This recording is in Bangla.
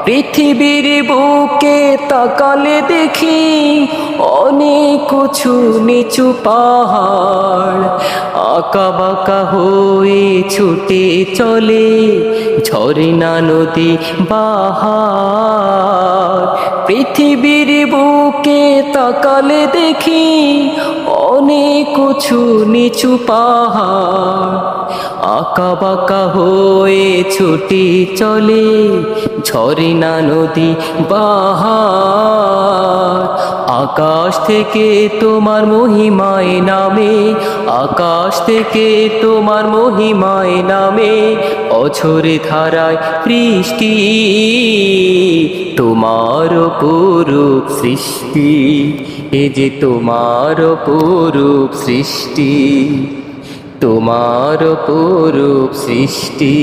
পৃথিবীর বুকে তাকালে দেখি অনেক উঁচু নিচু পাহাড়, আঁকা বাঁকা হয়ে ছুটে চলে ঝর্ণা নদী বাহার। পৃথিবীর বুকে তাকালে দেখি অনেক উঁচু নিচু পাহাড়, আঁকা বাঁকা হয়ে ছুটে চলে ঝর্ণা নদী বাহার। আকাশ থেকে তোমার মহিমায় নামে, আকাশ থেকে তোমার মহিমায় নামে অঝরে ধারায় বৃষ্টি। তোমার অপরূপ সৃষ্টি, এ যে তোমার অপরূপ সৃষ্টি, তোমার অপরূপ সৃষ্টি।